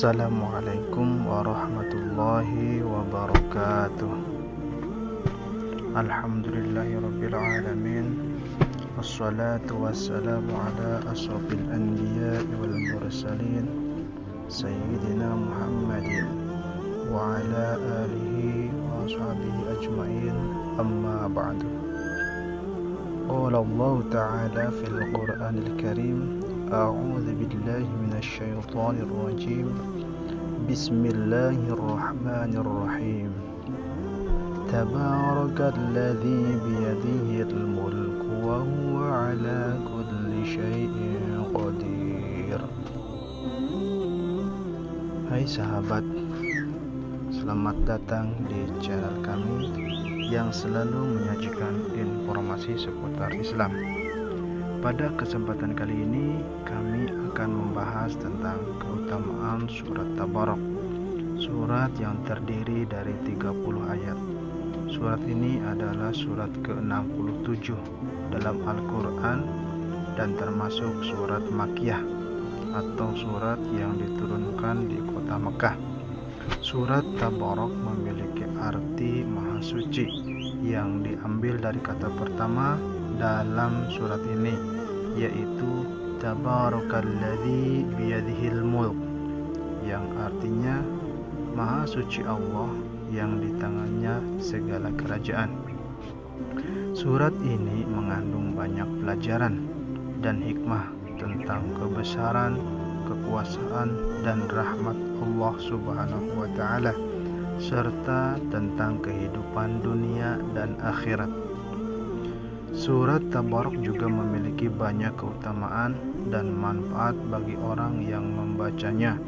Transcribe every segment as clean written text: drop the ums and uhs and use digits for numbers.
Assalamualaikum warahmatullahi wabarakatuh. Alhamdulillahirabbil alamin. Wassalatu wassalamu ala asrofil anbiya'i wal mursalin Sayyidina Muhammadin wa ala alihi wa ashabihi ajma'in, amma ba'du. Qala Allah ta'ala fil Qur'anil Karim, a'udzu billahi minasy syaithanir rajim. Bismillahirrahmanirrahim. Tabarakalladzi biyadihil mulku wa huwa ala kulli syai'in qadir. Hai sahabat, selamat datang di channel kami yang selalu menyajikan informasi seputar Islam. Pada kesempatan kali ini kami akan membahas tentang keutamaan surat Tabarak, surat yang terdiri dari 30 ayat. Surat ini adalah surat ke-67 dalam Al-Quran dan termasuk surat Makkiyah atau surat yang diturunkan di kota Mekah. Surat Tabarak memiliki arti Maha Suci yang diambil dari kata pertama dalam surat ini, yaitu Tabarakalladzi biyadihil mulk, yang artinya Maha Suci Allah yang di tangannya segala kerajaan. Surat ini mengandung banyak pelajaran dan hikmah tentang kebesaran, kekuasaan dan rahmat Allah Subhanahu wa ta'ala, serta tentang kehidupan dunia dan akhirat. Surat Tabarak juga memiliki banyak keutamaan dan manfaat bagi orang yang membacanya,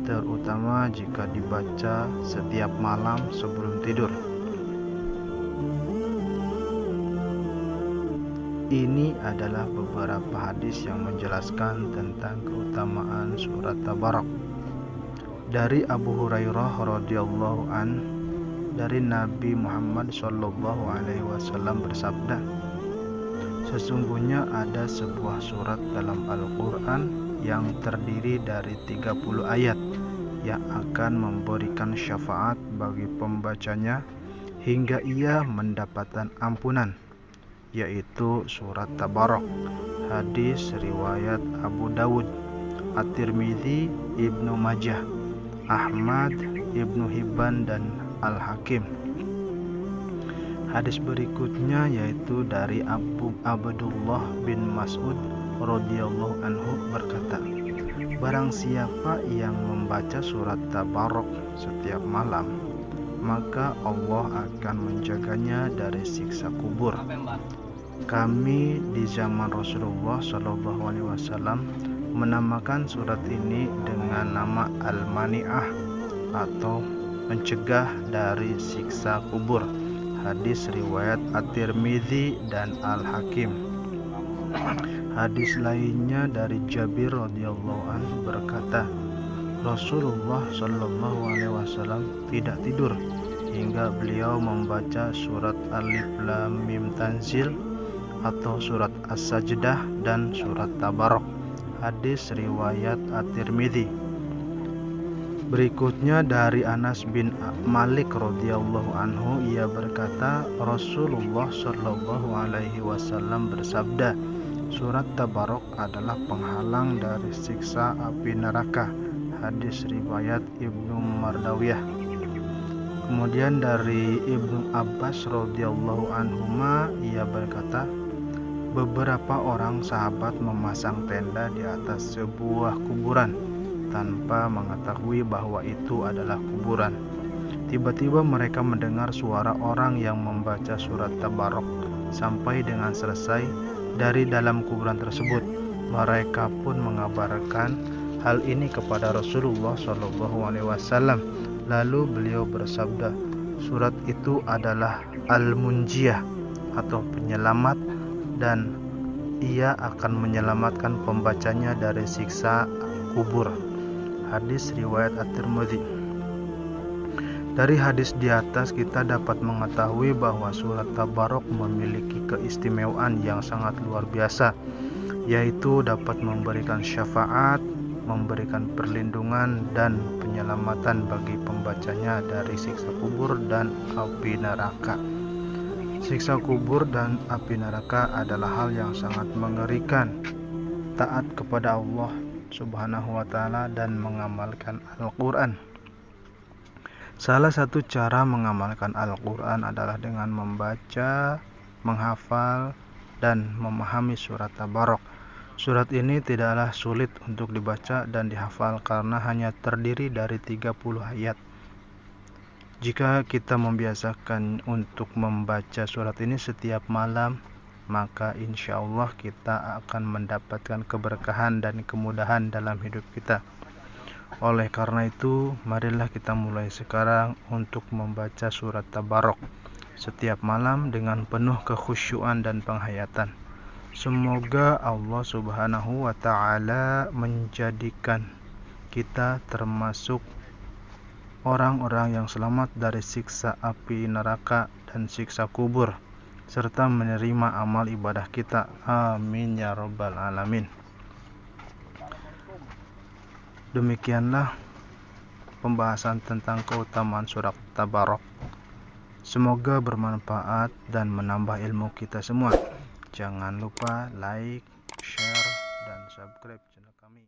terutama jika dibaca setiap malam sebelum tidur. Ini adalah beberapa hadis yang menjelaskan tentang keutamaan surat Tabarak. Dari Abu Hurairah radhiyallahu an, dari Nabi Muhammad sallallahu alaihi wasallam bersabda, sesungguhnya ada sebuah surat dalam Al-Quran yang terdiri dari 30 ayat yang akan memberikan syafaat bagi pembacanya hingga ia mendapatkan ampunan, yaitu surat Tabarak. Hadis riwayat Abu Dawud, At-Tirmidzi, Ibnu Majah, Ahmad, Ibnu Hibban dan Al-Hakim. Hadis berikutnya yaitu dari Abdullah bin Mas'ud radhiyallahu anhu berkata, barang siapa yang membaca surat Tabarak setiap malam, maka Allah akan menjaganya dari siksa kubur. Kami di zaman Rasulullah SAW menamakan surat ini dengan nama Al-Mani'ah atau mencegah dari siksa kubur. Hadis riwayat At-Tirmidzi dan Al-Hakim. Hadis lainnya dari Jabir radhiyallahu anhu berkata, Rasulullah SAW tidak tidur hingga beliau membaca surat Alif Lam Mim Tanzil atau surat As-Sajdah dan surat Tabarak. Hadis riwayat At-Tirmidzi. Berikutnya dari Anas bin Malik radhiyallahu anhu, ia berkata, Rasulullah sallallahu alaihi wasallam bersabda, surat Tabarak adalah penghalang dari siksa api neraka. Hadis riwayat Ibnu Mardawiyah. Kemudian dari Ibnu Abbas radhiyallahu anhuma, ia berkata, beberapa orang sahabat memasang tenda di atas sebuah kuburan tanpa mengetahui bahwa itu adalah kuburan. Tiba-tiba mereka mendengar suara orang yang membaca surat Tabarak sampai dengan selesai dari dalam kuburan tersebut. Mereka pun mengabarkan hal ini kepada Rasulullah SAW. Lalu beliau bersabda, surat itu adalah Al-Munjiyah atau penyelamat, dan ia akan menyelamatkan pembacanya dari siksa kubur. Hadis riwayat At-Tirmidzi. Dari hadis di atas kita dapat mengetahui bahwa surat Tabarak memiliki keistimewaan yang sangat luar biasa, yaitu dapat memberikan syafaat memberikan perlindungan dan penyelamatan bagi pembacanya dari siksa kubur dan api neraka. Siksa kubur dan api neraka adalah hal yang sangat mengerikan. Taat kepada Allah Subhanahu wa Ta'ala dan mengamalkan Al-Quran. Salah satu cara mengamalkan Al-Quran adalah dengan membaca, menghafal, dan memahami surat Tabarok. Surat ini tidaklah sulit untuk dibaca dan dihafal karena hanya terdiri dari 30 ayat. Jika kita membiasakan untuk membaca surat ini setiap malam, maka insya Allah kita akan mendapatkan keberkahan dan kemudahan dalam hidup kita. Oleh karena itu, marilah kita mulai sekarang untuk membaca surat Tabarok setiap malam dengan penuh kekhusyuan dan penghayatan. Semoga Allah Subhanahu wa Ta'ala menjadikan kita termasuk orang-orang yang selamat dari siksa api neraka dan siksa kubur, serta menerima amal ibadah kita. Amin ya rabbal alamin. Demikianlah pembahasan tentang keutamaan surat Tabarok. Semoga bermanfaat dan menambah ilmu kita semua. Jangan lupa like, share, dan subscribe channel kami.